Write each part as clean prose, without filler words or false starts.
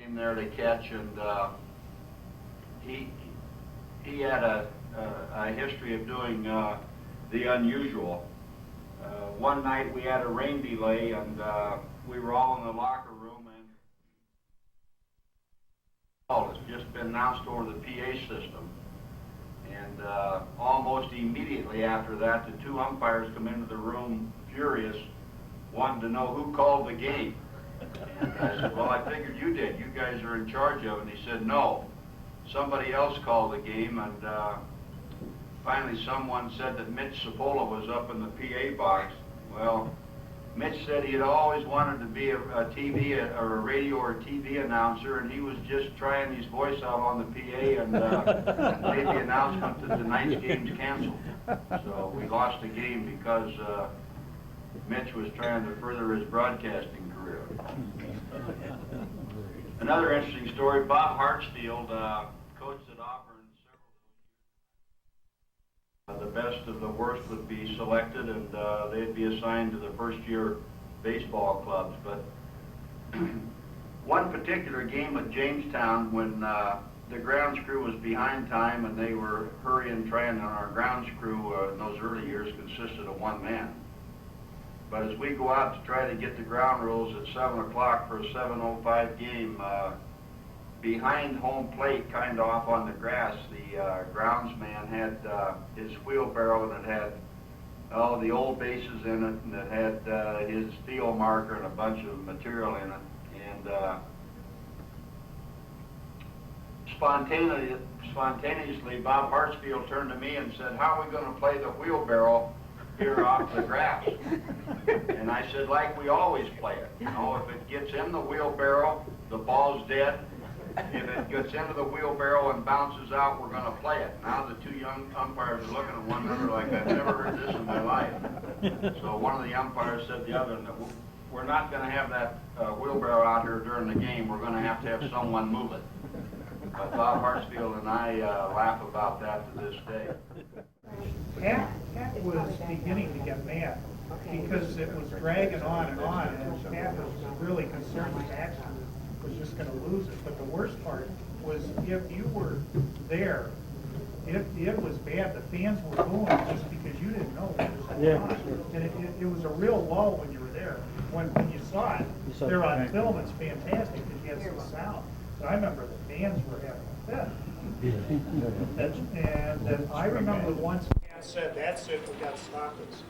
game there to catch, and he had a history of doing the unusual. One night we had a rain delay, and we were all in the locker room, and it's just been announced over the PA system. And almost immediately after that, the two umpires come into the room furious, wanting to know who called the game. And I said, well, I figured you did. You guys are in charge of it. And he said, no, somebody else called the game. And finally someone said that Mitch Cipolla was up in the PA box. Well, Mitch said he had always wanted to be a TV or a radio or TV announcer, and he was just trying his voice out on the PA and made the announcement that tonight's game's canceled. So we lost the game because Mitch was trying to further his broadcasting career. Another interesting story, Bob Hartsfield coached at Auburn. The best of the worst would be selected, and they'd be assigned to the first-year baseball clubs. But one particular game at Jamestown, when the grounds crew was behind time and they were hurrying, trying, and our grounds crew in those early years consisted of one man. But as we go out to try to get the ground rules at 7 o'clock for a 7:05 game, behind home plate, kind of off on the grass, the groundsman had his wheelbarrow that had all the old bases in it, and it had his steel marker and a bunch of material in it. And spontaneously, Bob Hartsfield turned to me and said, how are we going to play the wheelbarrow here off the grass? And I said, like we always play it. You know, if it gets in the wheelbarrow, the ball's dead. If it gets into the wheelbarrow and bounces out, we're going to play it. Now the two young umpires are looking at one another like, I've never heard this in my life. So one of the umpires said to the other, we're not going to have that wheelbarrow out here during the game. We're going to have someone move it. But Bob Hartsfield and I laugh about that to this day. Pat was beginning to get mad because it was dragging on, and Pat was really concerned that Jackson was just going to lose it. But the worst part was if you were there, it was bad. The fans were booing just because you didn't know what was going on. And it was a real lull when you were there. When you saw it, there on film, it's fantastic because you had some sound. But I remember the fans were having a fit. And I remember once Pat said, that's it, we got to stop this,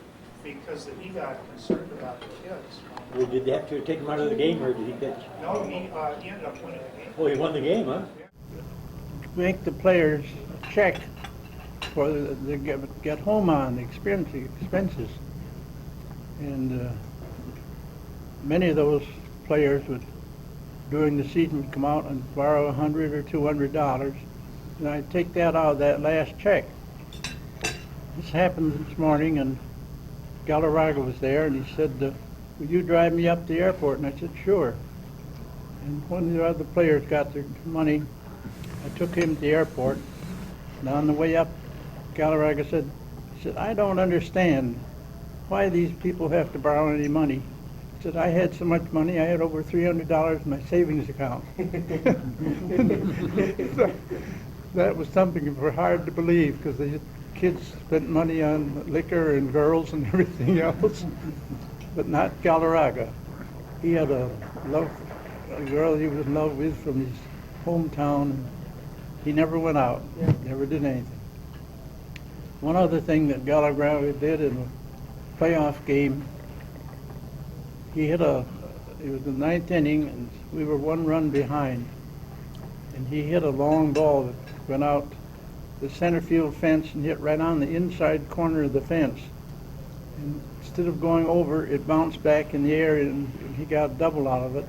because he got concerned about the kids. Well, did they have to take him out of the game, or did he pitch? No, he ended up winning the game. Oh, he won the game, huh? Make the players check for the get home on expenses. And many of those players would, during the season, come out and borrow $100 or $200, and I'd take that out of that last check. This happened this morning, and Galarraga was there, and he said, will you drive me up to the airport? And I said, sure. And when the other players got their money, I took him to the airport, and on the way up, Galarraga said, I don't understand why these people have to borrow any money. He said, I had so much money, I had over $300 in my savings account. That was something for hard to believe, because the kids spent money on liquor and girls and everything else, but not Galarraga. He had a girl he was in love with from his hometown. He never went out, never did anything. One other thing that Galarraga did in a playoff game, it was the ninth inning, and we were one run behind, and he hit a long ball that went out the center field fence and hit right on the inside corner of the fence. And instead of going over, it bounced back in the air, and he got a double out of it.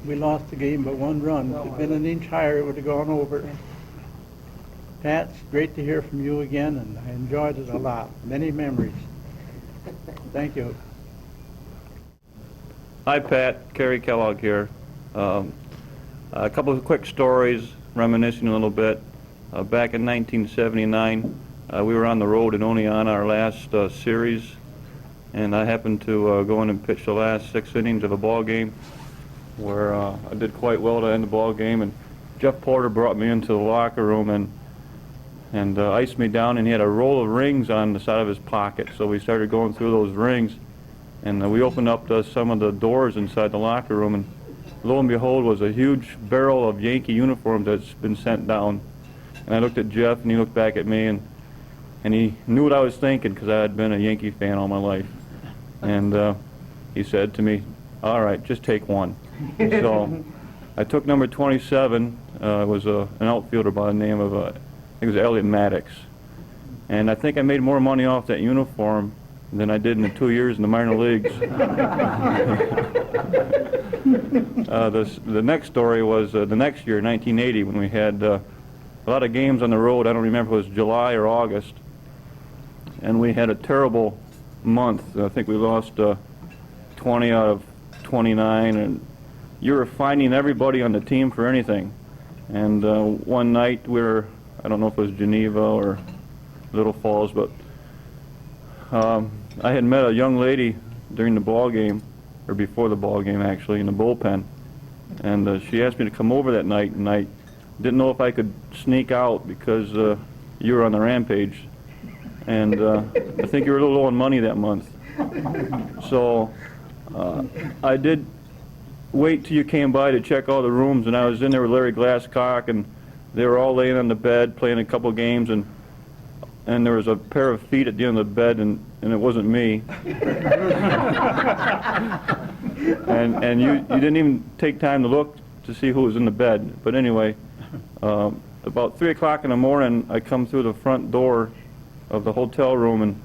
We lost the game by one run. If it had been an inch higher, it would have gone over. Pat, it's great to hear from you again, and I enjoyed it a lot. Many memories. Thank you. Hi, Pat. Kerry Kellogg here. A couple of quick stories, reminiscing a little bit. Back in 1979, we were on the road and only on our last series, and I happened to go in and pitch the last 6 innings of a ball game. where I did quite well to end the ball game, and Jeff Porter brought me into the locker room and iced me down, and he had a roll of rings on the side of his pocket. So we started going through those rings, and we opened up some of the doors inside the locker room, and lo and behold was a huge barrel of Yankee uniforms that's been sent down. And I looked at Jeff, and he looked back at me, and he knew what I was thinking, because I had been a Yankee fan all my life. And he said to me, "All right, just take one." So I took number 27. It was an outfielder by the name of, I think it was Elliot Maddox. And I think I made more money off that uniform than I did in the 2 years in the minor leagues. The next story was the next year, 1980, when we had a lot of games on the road. I don't remember if it was July or August. And we had a terrible month. I think we lost 20 out of 29, and you were finding everybody on the team for anything. And one night I don't know if it was Geneva or Little Falls, but I had met a young lady during the ball game, or before the ball game actually, in the bullpen, and she asked me to come over that night, and I didn't know if I could sneak out because you were on the rampage, and I think you were a little low on money that month. So I did wait till you came by to check all the rooms, and I was in there with Larry Glasscock, and they were all laying on the bed playing a couple games, and there was a pair of feet at the end of the bed, and it wasn't me. and you didn't even take time to look to see who was in the bed. But anyway, about 3 o'clock in the morning, I come through the front door of the hotel room,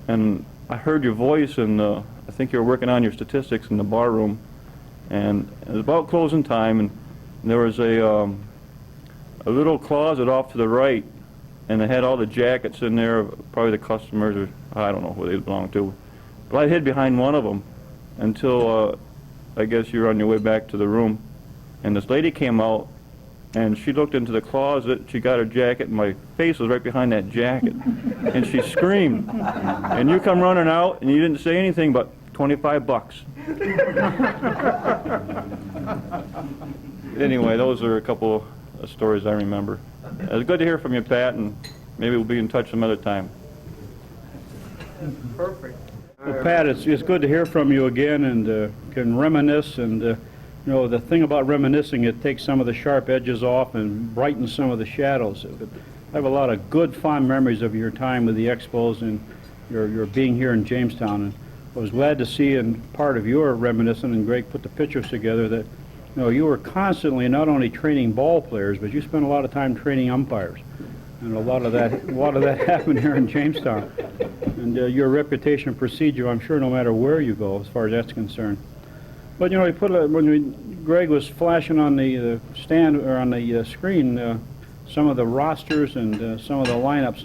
and I heard your voice, and I think you were working on your statistics in the bar room. And it was about closing time, and there was a little closet off to the right, and they had all the jackets in there, probably the customers, or I don't know who they belonged to. But I hid behind one of them until I guess you were on your way back to the room. And this lady came out, and she looked into the closet, she got her jacket, and my face was right behind that jacket. And she screamed. And you come running out, and you didn't say anything but $25. Anyway, those are a couple of stories I remember. It was good to hear from you, Pat, and maybe we'll be in touch some other time. Perfect. Well, Pat, it's good to hear from you again, and can reminisce. And you know, the thing about reminiscing, it takes some of the sharp edges off and brightens some of the shadows. I have a lot of good, fond memories of your time with the Expos and your being here in Jamestown. And I was glad to see, in part of your reminiscing, and Greg put the pictures together, that you were constantly not only training ball players, but you spent a lot of time training umpires. And a lot of that happened here in Jamestown. And your reputation precedes you, I'm sure, no matter where you go, as far as that's concerned. But when Greg was flashing on the stand or on the screen some of the rosters and some of the lineups,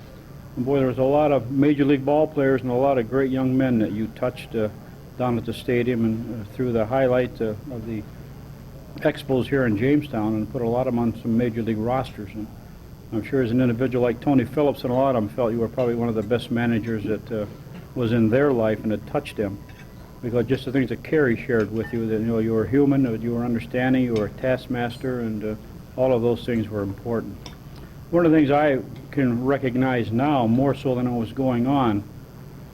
and boy, there was a lot of major league ball players and a lot of great young men that you touched down at the stadium and through the highlight of the Expos here in Jamestown, and put a lot of them on some major league rosters. And I'm sure as an individual like Tony Phillips and a lot of them felt you were probably one of the best managers that was in their life and had touched them. Because just the things that Kerry shared with you, that you were human, that you were understanding, you were a taskmaster, and all of those things were important. One of the things I can recognize now more so than it was going on,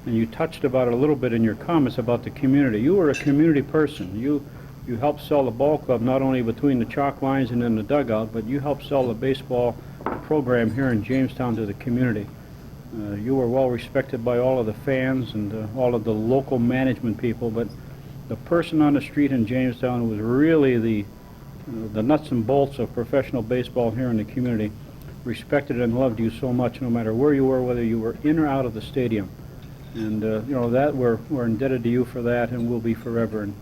and you touched about it a little bit in your comments about the community. You were a community person. You helped sell the ball club not only between the chalk lines and in the dugout, but you helped sell the baseball program here in Jamestown to the community. You were well respected by all of the fans and all of the local management people, but the person on the street in Jamestown was really the nuts and bolts of professional baseball here in the community. Respected and loved you so much, no matter where you were, whether you were in or out of the stadium. And that we're indebted to you for that, and will be forever. And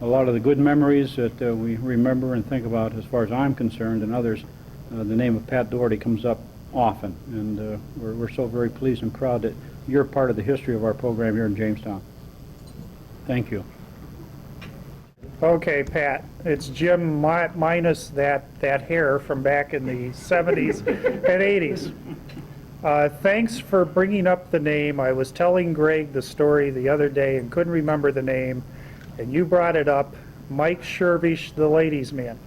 a lot of the good memories that we remember and think about, as far as I'm concerned, and others, the name of Pat Daugherty comes up often, and we're so very pleased and proud that you're part of the history of our program here in Jamestown. Thank you. Okay, Pat, it's Jim minus that hair from back in the 70s and 80s. Thanks for bringing up the name. I was telling Greg the story the other day and couldn't remember the name, and you brought it up, Mike Shervish, the ladies' man.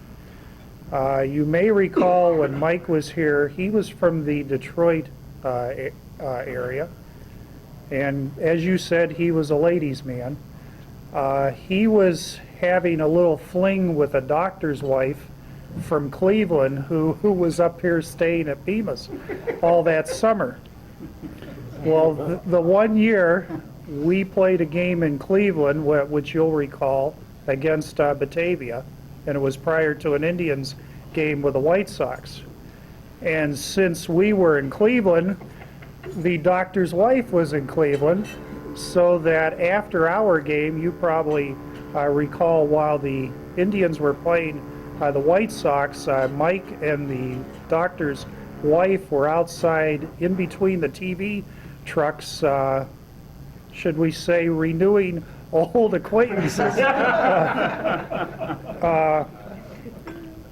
You may recall when Mike was here, he was from the Detroit area, and as you said, he was a ladies' man. He was having a little fling with a doctor's wife from Cleveland who was up here staying at Bemis all that summer. Well, the one year we played a game in Cleveland, which you'll recall, against Batavia, and it was prior to an Indians game with the White Sox. And since we were in Cleveland, the doctor's wife was in Cleveland, so that after our game, you probably recall while the Indians were playing the White Sox, Mike and the doctor's wife were outside in between the TV trucks, should we say, renewing old acquaintances.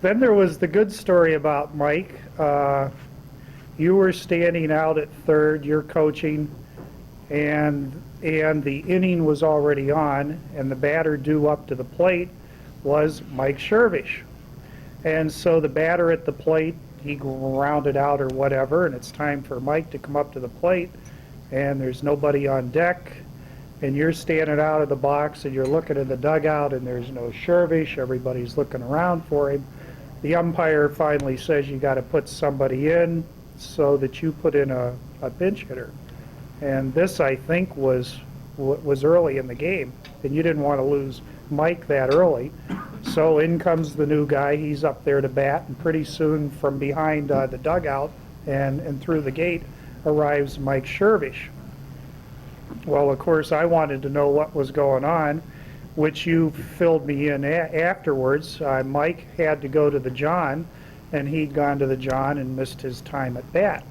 Then there was the good story about Mike. You were standing out at third, you're coaching, and the inning was already on, and the batter due up to the plate was Mike Shervish. And so the batter at the plate, he grounded out or whatever, and it's time for Mike to come up to the plate, and there's nobody on deck, and you're standing out of the box, and you're looking in the dugout, and there's no Shervish. Everybody's looking around for him. The umpire finally says you got to put somebody in so that you put in a pinch hitter. And this, I think, was early in the game, and you didn't want to lose Mike that early. So in comes the new guy. He's up there to bat, and pretty soon from behind the dugout and through the gate arrives Mike Shervish. Well, of course, I wanted to know what was going on, which you filled me in afterwards. Mike had to go to the John, and he'd gone to the John and missed his time at bat.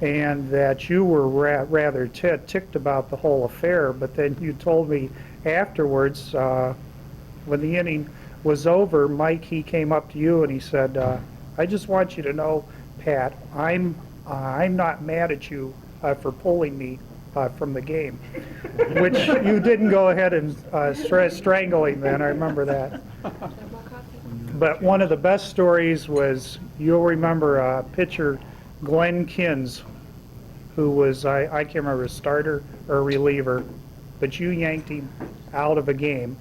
And that you were rather ticked about the whole affair, but then you told me afterwards, when the inning was over, Mike, he came up to you and he said, I just want you to know, Pat, I'm not mad at you for pulling me from the game, which you didn't go ahead and strangle him then, I remember that. But one of the best stories was, you'll remember pitcher Glenn Kins, who was, I can't remember, a starter or a reliever, but you yanked him out of a game.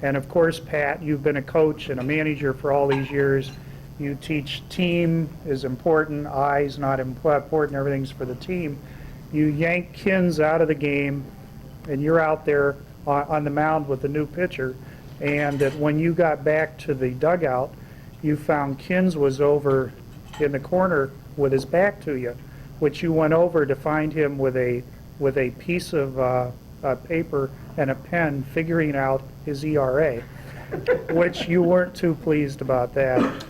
And of course, Pat, you've been a coach and a manager for all these years. You teach team is important, I is not important, everything's for the team. You yank Kins out of the game, and you're out there on the mound with the new pitcher, and that when you got back to the dugout, you found Kins was over in the corner with his back to you, which you went over to find him with a piece of paper and a pen figuring out his ERA, which you weren't too pleased about that.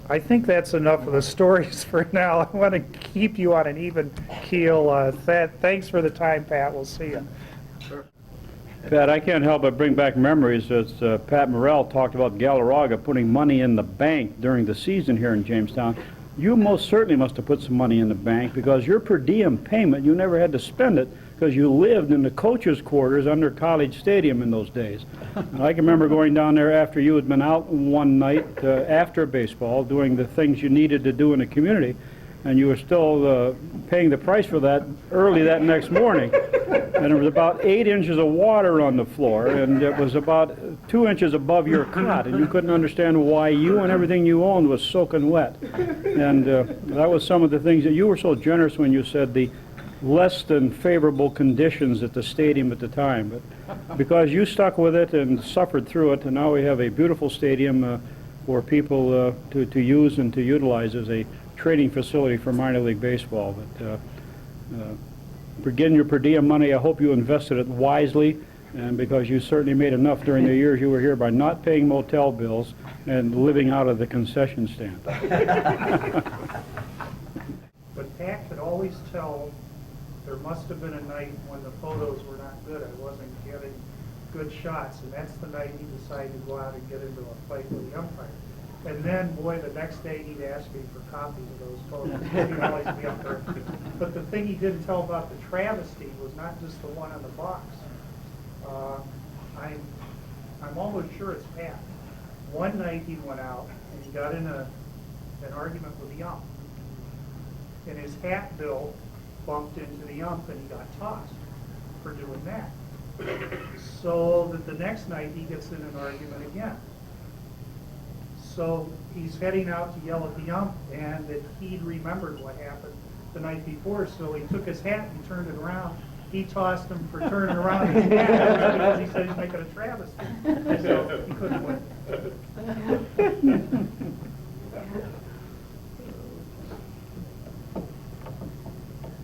I think that's enough of the stories for now. I want to keep you on an even keel. Thanks for the time, Pat. We'll see you. Pat, I can't help but bring back memories as Pat Morrell talked about Galarraga putting money in the bank during the season here in Jamestown. You most certainly must have put some money in the bank, because your per diem payment, you never had to spend it because you lived in the coach's quarters under College Stadium in those days. And I can remember going down there after you had been out one night after baseball doing the things you needed to do in the community, and you were still paying the price for that early that next morning. And there was about 8 inches of water on the floor, and it was about 2 inches above your cot, and you couldn't understand why you and everything you owned was soaking wet. And that was some of the things that you were so generous when you said the less than favorable conditions at the stadium at the time. But because you stuck with it and suffered through it, and now we have a beautiful stadium for people to use and to utilize as a training facility for minor league baseball. But for getting your per diem money, I hope you invested it wisely, and because you certainly made enough during the years you were here by not paying motel bills and living out of the concession stand. But Pat could always tell there must have been a night when the photos were not good. I wasn't getting good shots, and that's the night he decided to go out and get into a fight with the umpire. And then, boy, the next day he'd ask me for copies of those photos. He'd always be up there. But the thing he didn't tell about the travesty was not just the one on the box. I I'm almost sure it's Pat. One night he went out and he got in an argument with the ump. And his hat bill bumped into the ump and he got tossed for doing that. So that the next night he gets in an argument again. So he's heading out to yell at the ump, and that he'd remembered what happened the night before, so he took his hat and turned it around. He tossed him for turning around his hat because he said he's making a travesty. So he couldn't win.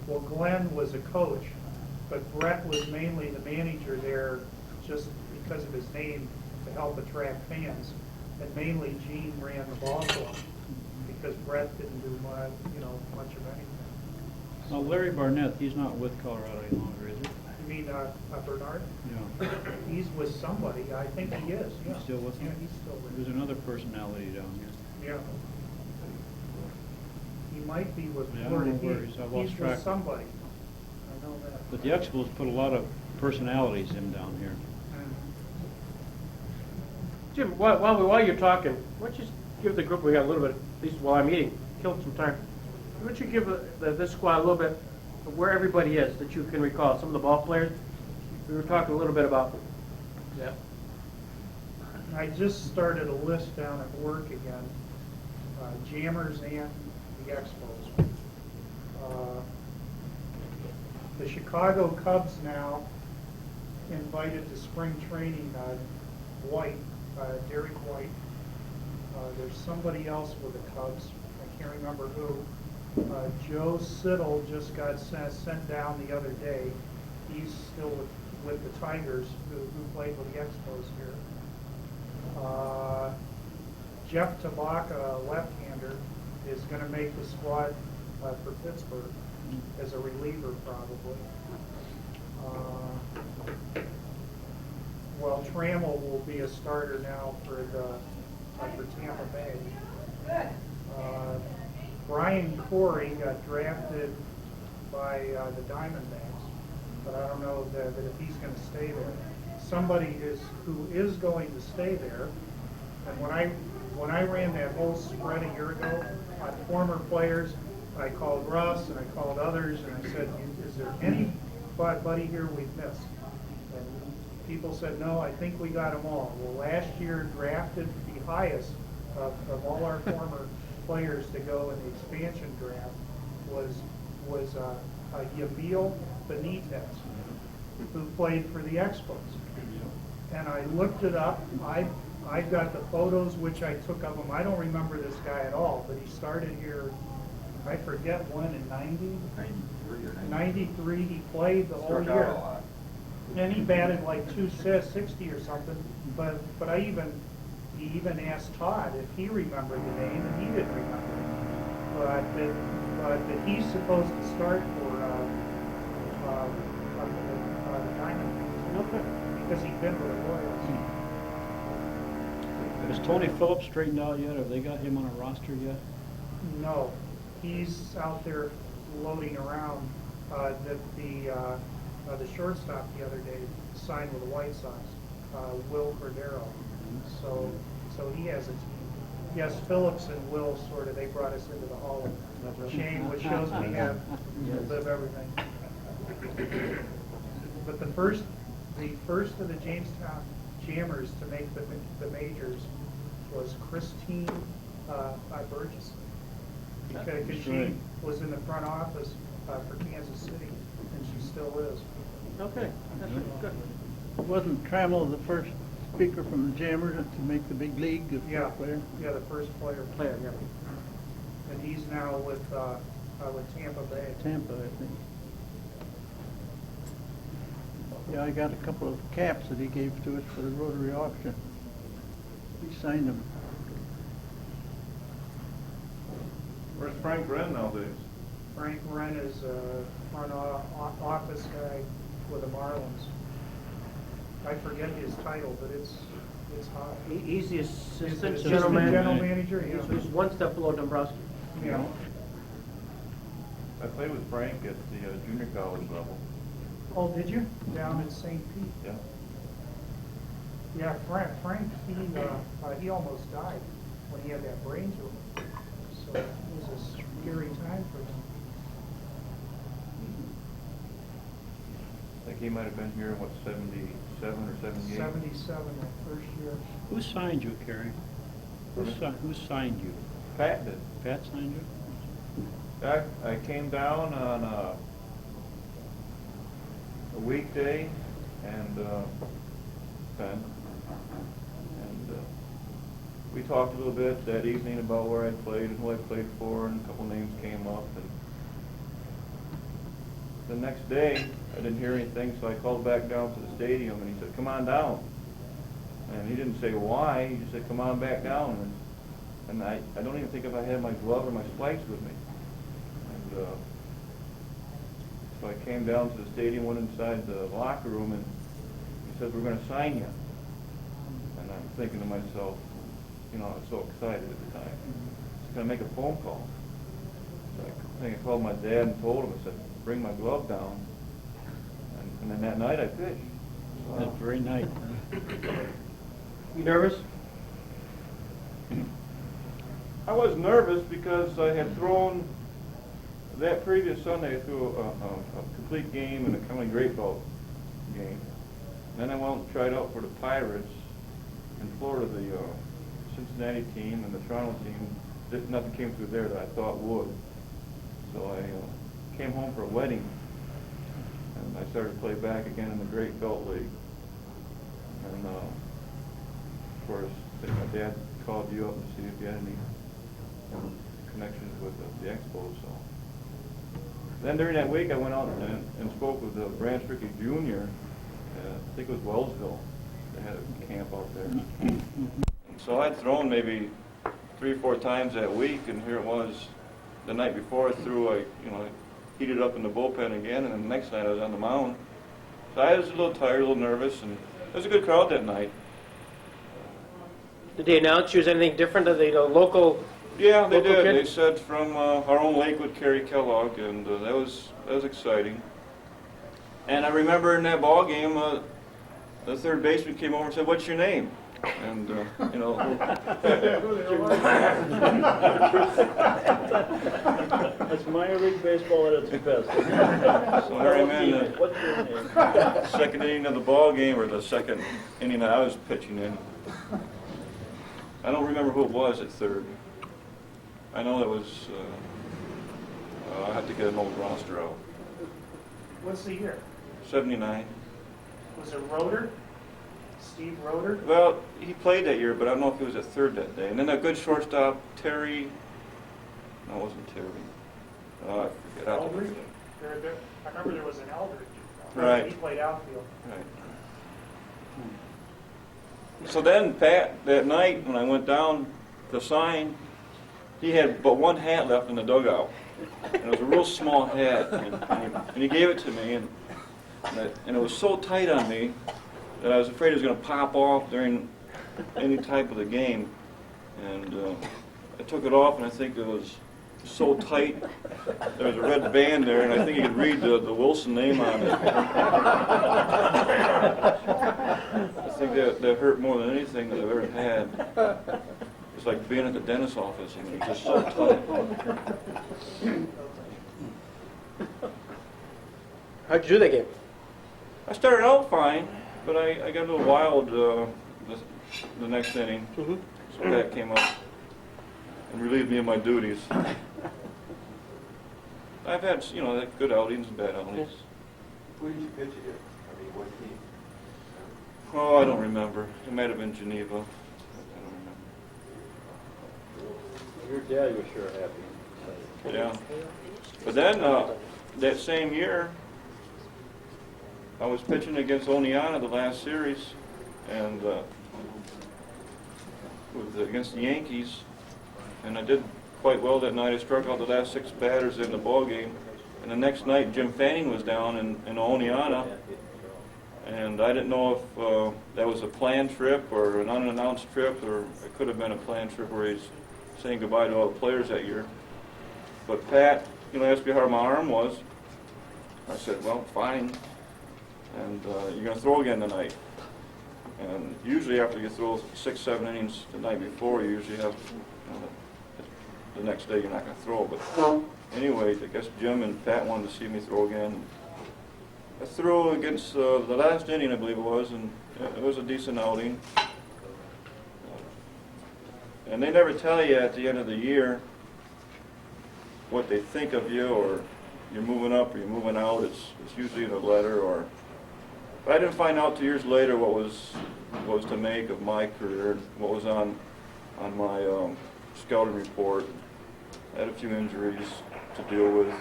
Well, Glenn was a coach, but Brett was mainly the manager there just because of his name to help attract fans. And mainly Gene ran the ball club because Brett didn't do much, much of anything. Now, Larry Barnett, he's not with Colorado any longer, is he? You mean Bernard? Yeah. He's with somebody. I think he is. Yeah. He's still with them? Yeah, he's still with There's them. another personality down here. Yeah. He might be with Yeah, I don't Florida. know where he's. I lost He's track. with somebody. I know that. But the Expos put a lot of personalities in down here. Jim, while you're talking, why don't you just give the group, we got a little bit, at least while I'm eating, kill some time. Why don't you give this squad a little bit of where everybody is that you can recall? Some of the ball players, we were talking a little bit about that. I just started a list down at work again. Jammers and the Expos. The Chicago Cubs now invited to spring training Derek White. There's somebody else with the Cubs. I can't remember who. Joe Siddle just got sent down the other day. He's still with the Tigers, who played with the Expos here. Jeff Tabaka, a left-hander, is going to make the squad for Pittsburgh as a reliever, probably. Well, Trammell will be a starter now for Tampa Bay. Brian Corey got drafted by the Diamondbacks, but I don't know that if he's going to stay there. Somebody who is going to stay there, and when I ran that whole spread a year ago on former players, I called Russ and I called others and I said, is there anybody here we've missed? And people said, no, I think we got them all. Well, last year drafted the highest of all our former players to go in the expansion draft was Yamil Benitez, who played for the Expos. And I looked it up. I've got the photos which I took of him. I don't remember this guy at all, but he started here, I forget when, in 90? 93. He played the whole year. And he batted like 260 or something. But he even asked Todd if he remembered the name, and he didn't remember it. But he's supposed to start for the Diamondbacks because he's been with the Royals. Is Tony Phillips straightened out yet? Have they got him on a roster yet? No, he's out there floating around. The shortstop the other day signed with the White Sox, Will Cordero. So he has a team. Yes, Phillips and Will they brought us into the Hall of Shame, which shows we have a bit of everything. But the first of the Jamestown Jammers to make the majors was Christine Burgess, because she was in the front office for Kansas City, and she still is. Okay, that's good. Wasn't Trammell the first speaker from the Jammers to make the big league? Player? Yeah, the first player. Yeah. And he's now with Tampa Bay. Tampa, I think. Yeah, I got a couple of caps that he gave to us for the Rotary auction. He signed them. Where's Frank Wren nowadays? Frank Wren is a front office guy with the Marlins. I forget his title, but it's hot. He's the assistant He's general the general manager. manager, yeah. He's one step below Dombrowski. Yeah. I played with Frank at the junior college level. Oh, did you? Down in St. Pete. Yeah. Yeah, Frank, he almost died when he had that brain tumor. So it was a scary time for him. I think he might have been here, what, 77 or 78? 77 that first year. Who signed you, Kerry? Who signed you? Pat did. Pat signed you? I came down on a weekday and we talked a little bit that evening about where I played and who I played for, and a couple names came up. And the next day, I didn't hear anything, so I called back down to the stadium, and he said, "Come on down." And he didn't say why. He just said, "Come on back down." And I don't even think if I had my glove or my spikes with me. And so I came down to the stadium, went inside the locker room, and he said, "We're going to sign you." And I'm thinking to myself, you know, I was so excited at the time. I was going to make a phone call. So I think I called my dad and told him, I said, "Bring my glove down." And then that night I pitched. That very night. You nervous? I was nervous because I had thrown that previous Sunday. I threw a complete game and a county great ball game. Then I went and tried out for the Pirates in Florida, the Cincinnati team and the Toronto team. Nothing came through there that I thought would. So I came home for a wedding, and I started to play back again in the Great Belt League. And of course, I think my dad called you up to see if you had any connections with the Expos. So then during that week, I went out and spoke with Branch Rickey Jr. I think it was Wellsville. They had a camp out there. So I'd thrown maybe 3 or 4 times that week, and here it was the night before I threw. I heated up in the bullpen again, and then the next night I was on the mound. So I was a little tired, a little nervous, and it was a good crowd that night. Did they announce you as anything different to the local? Yeah, they Local did. kid? They said from our own Lakewood, Kerry Kellogg, and that was exciting. And I remember in that ball game, the third baseman came over and said, "What's your name?" And That's minor league baseball at its best. so I remember What's your name? the second inning of the ball game, or the second inning that I was pitching in. I don't remember who it was at third. I know it was. I have to get an old roster out. What's the year? 79. Was it Roeder? Steve Roeder? Well, he played that year, but I don't know if he was at third that day. And then a good shortstop, Terry. No, it wasn't Terry. I forget. Eldridge? I remember there was an Eldridge. Right. He played outfield. Right. So then, Pat, that night when I went down to sign, he had but one hat left in the dugout. And it was a real small hat, and he gave it to me, and it was so tight on me that I was afraid it was going to pop off during any type of the game. And I took it off, and I think it was so tight. There was a red band there, and I think you could read the Wilson name on it. I think that hurt more than anything that I've ever had. It's like being at the dentist's office. I mean, it's just so tight. How'd you do that game? I started out fine, but I got a little wild the next inning. Mm-hmm. So Pat came up and relieved me of my duties. I've had, good outings and bad outings. Who did you pitch against? I mean, what team? Oh, I don't remember. It might have been Geneva. I don't remember. Your dad was sure happy. Yeah. But then, that same year, I was pitching against Oneonta the last series, and against the Yankees, and I did quite well that night. I struck out the last 6 batters in the ball game, and the next night Jim Fanning was down in Oneonta, and I didn't know if that was a planned trip or an unannounced trip, or it could have been a planned trip where he's saying goodbye to all the players that year. But Pat, asked me how my arm was. I said, "Well, fine, and you're going to throw again tonight." And usually after you throw 6, 7 innings the night before, you usually have, the next day you're not going to throw. But anyway, I guess Jim and Pat wanted to see me throw again. I threw against the last inning, I believe it was, and it was a decent outing. And they never tell you at the end of the year what they think of you, or you're moving up or you're moving out. It's usually in a letter. But I didn't find out 2 years later what was to make of my career, what was on my scouting report. I had a few injuries to deal with.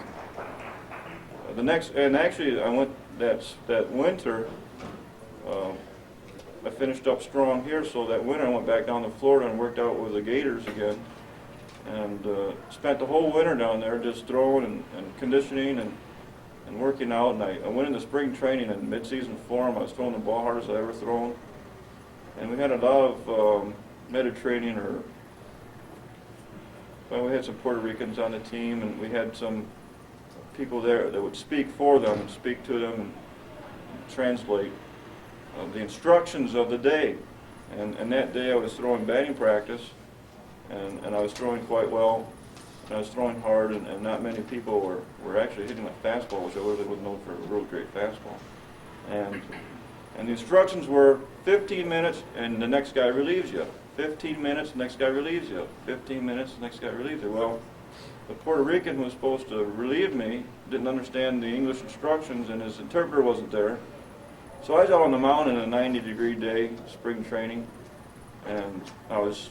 And actually, I went that winter. I finished up strong here, so that winter I went back down to Florida and worked out with the Gators again, and spent the whole winter down there just throwing and conditioning and working out. And I went into spring training in mid-season form. I was throwing the ball hardest I ever thrown, and we had a lot of Mediterranean we had some Puerto Ricans on the team, and we had some people there that would speak for them and speak to them and translate the instructions of the day. And that day I was throwing batting practice, and I was throwing quite well, and I was throwing hard, and not many people were actually hitting a fastball, which I really was known for a real great fastball. And the instructions were 15 minutes and the next guy relieves you. 15 minutes, the next guy relieves you. 15 minutes, the next guy relieves you. Well, the Puerto Rican who was supposed to relieve me didn't understand the English instructions, and his interpreter wasn't there. So I was out on the mound in a 90-degree day, spring training, and I was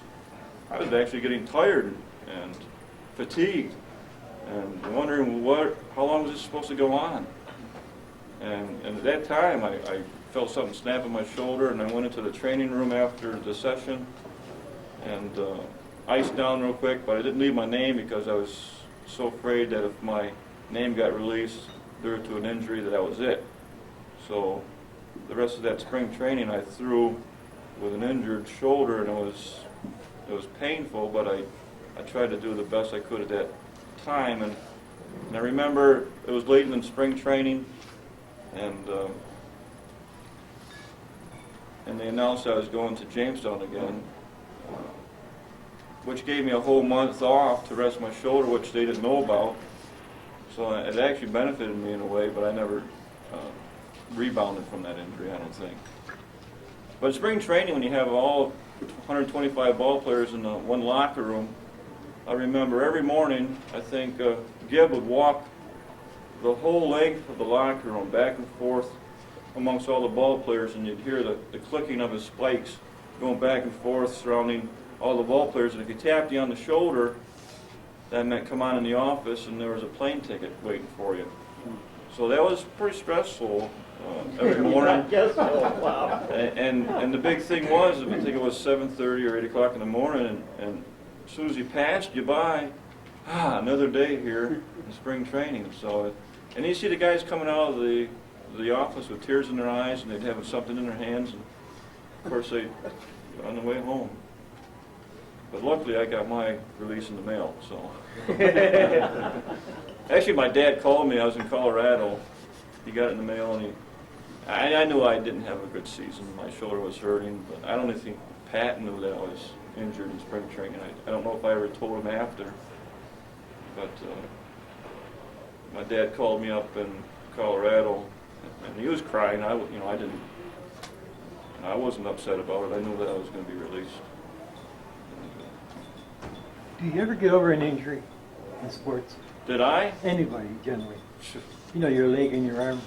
actually getting tired and fatigued, and wondering how long was this supposed to go on. And at that time, I felt something snap in my shoulder, and I went into the training room after the session and iced down real quick, but I didn't leave my name because I was so afraid that if my name got released due to an injury, that was it. So the rest of that spring training I threw with an injured shoulder, and it was painful, but I tried to do the best I could at that time. And I remember it was late in spring training, and they announced I was going to Jamestown again, which gave me a whole month off to rest my shoulder, which they didn't know about. So it actually benefited me in a way, but I never rebounded from that injury, I don't think. But in spring training, when you have all 125 ball players in one locker room, I remember every morning, I think Gib would walk the whole length of the locker room, back and forth amongst all the ball players, and you'd hear the clicking of his spikes going back and forth surrounding all the ball players. And if he tapped you on the shoulder, that meant come on in the office, and there was a plane ticket waiting for you. So that was pretty stressful every morning. Yes, wow. And the big thing was, I think it was 7:30 or 8 o'clock in the morning, and as soon as he passed you by, another day here in spring training. So, and you see the guys coming out of the office with tears in their eyes, and they'd have something in their hands, and of course they on the way home. But luckily I got my release in the mail, so. Actually, my dad called me. I was in Colorado. He got it in the mail, and I knew I didn't have a good season. My shoulder was hurting, but I don't even think Pat knew that I was injured in spring training. I don't know if I ever told him after, but my dad called me up in Colorado, and he was crying. I didn't. I wasn't upset about it. I knew that I was going to be released. Do you ever get over an injury in sports? Did I? Anybody, generally. You know, your leg and your arm.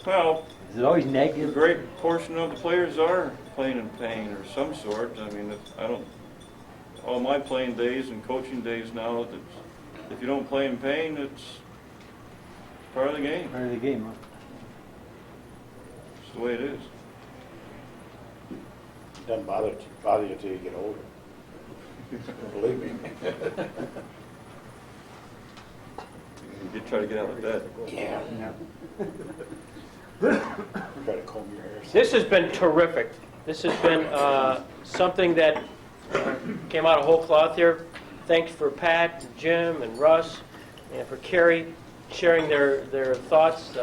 Well, Is it always a negative? great portion of the players are playing in pain or some sort. I mean, all my playing days and coaching days now, if you don't play in pain, it's part of the game. Part of the game, huh? It's the way it is. Doesn't bother you till you get older. Believe me. You did try to get out of bed. Yeah. Try to comb your hair. This has been terrific. This has been something that came out of whole cloth here. Thanks for Pat, and Jim, and Russ, and for Kerry sharing their thoughts.